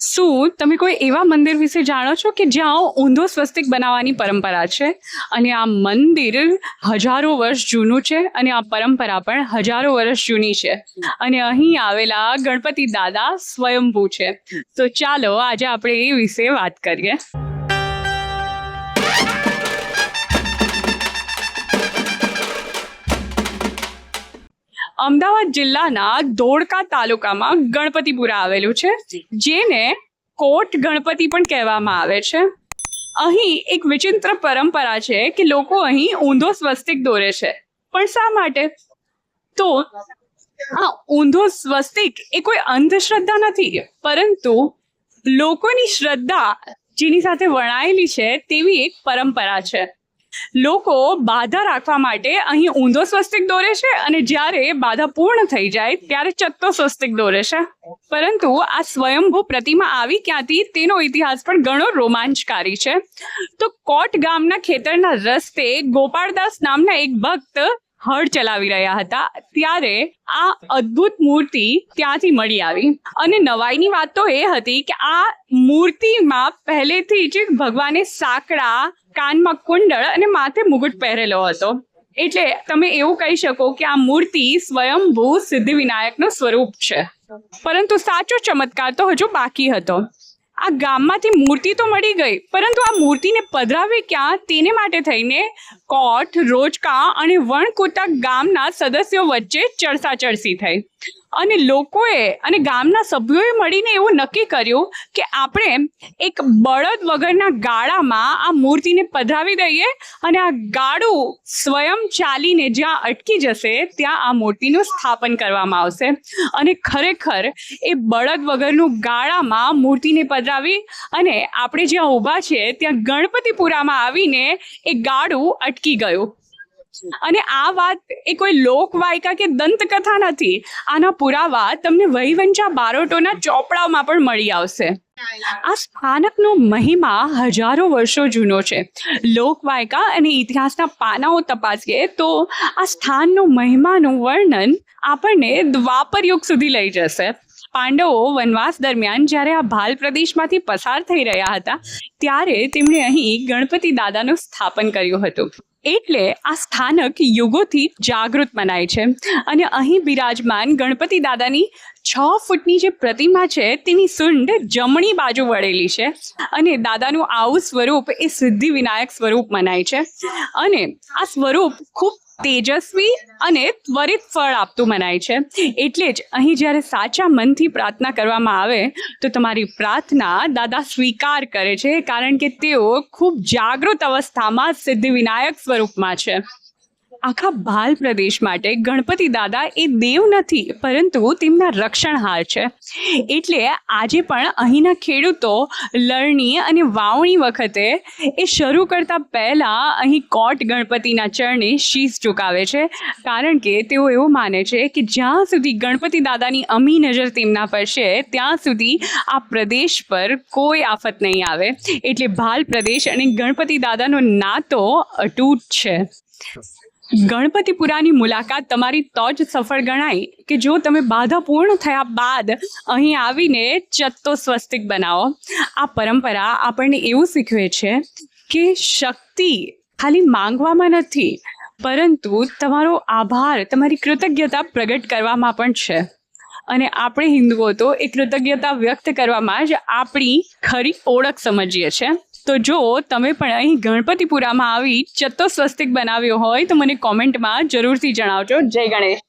શું તમે કોઈ એવા મંદિર વિશે જાણો છો કે જ્યાં ઊંધો સ્વસ્તિક બનાવવાની પરંપરા છે અને આ મંદિર હજારો વર્ષ જૂનું છે અને આ પરંપરા પણ હજારો વર્ષ જૂની છે અને અહીં આવેલા ગણપતિ દાદા સ્વયંભૂ છે? તો ચાલો આજે આપણે એ વિશે વાત કરીએ. અમદાવાદ જિલ્લાના ધોળકા તાલુકામાં ગણપતિપુરા આવેલું છે, જેને કોટ ગણપતિ પણ કહેવામાં આવે છે. અહીં એક વિચિત્ર પરંપરા છે કે લોકો અહીં ઊંધો સ્વસ્તિક દોરે છે. પણ શા માટે? તો આ ઊંધો સ્વસ્તિક એ કોઈ અંધશ્રદ્ધા નથી, પરંતુ લોકોની શ્રદ્ધા જેની સાથે વણાયેલી છે તેવી એક પરંપરા છે. લોકો બાધા રાખવા માટે અહીં ઊંધો સ્વસ્તિક દોરે છે અને જ્યારે બાધા પૂર્ણ થઈ જાય ત્યારે ચત્તો સ્વસ્તિક દોરે છે. પરંતુ આ સ્વયંભૂ પ્રતિમા આવી ક્યાંથી તેનો ઇતિહાસ પણ ઘણો રોમાંચકારી છે. તો કોટ ગામના ખેતરના રસ્તે ગોપાળદાસ નામના એક ભક્ત હળ ચલાવી રહ્યા હતા, ત્યારે આ અદ્ભુત મૂર્તિ ત્યાંથી મળી આવી. અને નવાઈની વાત તો એ હતી કે આ મૂર્તિમાં પહેલેથી જ ભગવાને સાંકડા, કાનમાં કુંડળ અને માથે મુગટ પહેરેલો હતો. એટલે તમે એવું કહી શકો કે આ મૂર્તિ સ્વયંભૂ સિદ્ધિવિનાયકનું સ્વરૂપ છે. પરંતુ સાચો ચમત્કાર તો હજુ બાકી હતો. આ ગામમાંથી મૂર્તિ તો મળી ગઈ, પરંતુ આ મૂર્તિને પધરાવી ક્યાં તેને માટે થઈને કોટ, રોજકા અને વણકુતા ગામના સદસ્યો વચ્ચે ચર્ચાચર્ચી થઈ. અને લોકોએ અને ગામના સભ્યોએ મળીને એવું નક્કી કર્યું કે આપણે એક બળદ વગરના ગાડામાં આ મૂર્તિને પધરાવી દઈએ અને આ ગાડું સ્વયં ચાલીને જ્યાં અટકી જશે ત્યાં આ મૂર્તિનું સ્થાપન કરવામાં આવશે. અને ખરેખર એ બળદ વગરનું ગાડામાં મૂર્તિને પધરાવી અને આપણે જ્યાં ઊભા છીએ ત્યાં ગણપતિપુરામાં આવીને એ ગાડું અટકી ગયું. અને આ વાત એ કોઈ લોકવાયકા કે દંતકથા નથી. આના પુરાવા તમને વહીવંચા બારોટોના ચોપડાઓમાં પણ મળી આવશે. આ સ્થાનકનો મહિમા હજારો વર્ષો જૂનો છે. લોકવાયકા અને ઇતિહાસના પાનાઓ તપાસીએ તો આ સ્થાનનો મહિમાનું વર્ણન આપણને દ્વાપર યુગ સુધી લઈ જશે. પાંડવો વનવાસ દરમિયાન જ્યારે આ ભાલ પ્રદેશમાંથી પસાર થઈ રહ્યા હતા ત્યારે તેમણે અહીં ગણપતિ દાદાનું સ્થાપન કર્યું હતું. એટલે આ સ્થાનક યુગોથી જાગૃત મનાય છે. અને અહીં બિરાજમાન ગણપતિ દાદાની 6 ફૂટની જે પ્રતિમા છે તેની સૂંઢ જમણી બાજુ વળેલી છે. અને દાદાનું આવું સ્વરૂપ એ સિદ્ધિ વિનાયક સ્વરૂપ મનાય છે. અને આ સ્વરૂપ ખૂબ તેજસ્વી અને ત્વરિત ફળ આપતું મનાય છે. એટલે જ અહીં જ્યારે સાચા મનથી પ્રાર્થના કરવામાં આવે તો તમારી પ્રાર્થના દાદા સ્વીકાર કરે છે, કારણ કે તેઓ ખૂબ જાગૃત અવસ્થામાં સિદ્ધિ વિનાયક સ્વરૂપમાં છે. આખા ભાલ પ્રદેશ માટે ગણપતિ દાદા એ દેવ નથી, પરંતુ તેમના રક્ષણહાર છે. એટલે આજે પણ અહીંના ખેડૂતો લણણી અને વાવણી વખતે એ શરૂ કરતા પહેલા અહીં કોટ ગણપતિના ચરણે શીશ ઝુકાવે છે, કારણ કે તેઓ એવું માને છે કે જ્યાં સુધી ગણપતિ દાદાની અમી નજર તેમના પર છે ત્યાં સુધી આ પ્રદેશ પર કોઈ આફત નહીં આવે. એટલે ભાલ પ્રદેશ અને ગણપતિ દાદાનો નાતો અતૂટ છે. ગણપતિપુરાની મુલાકાત તમારી તો જ સફળ ગણાય કે જો તમે બાધા પૂર્ણ થયા બાદ અહીં આવીને ચત્તો સ્વસ્તિક બનાવો. આ પરંપરા આપણને એવું શીખવે છે કે શક્તિ ખાલી માંગવામાં નથી, પરંતુ તમારો આભાર, તમારી કૃતજ્ઞતા પ્રગટ કરવામાં પણ છે. અને આપણે હિન્દુઓ તો એ કૃતજ્ઞતા વ્યક્ત કરવામાં જ આપણી ખરી ઓળખ સમજીએ છીએ. તો જો તમે પણ અહીં ગણપતિપુરામાં આવી ચત્તો સ્વસ્તિક બનાવ્યો હોય તો મને કોમેન્ટમાં જરૂરથી જણાવજો. જય ગણેશ.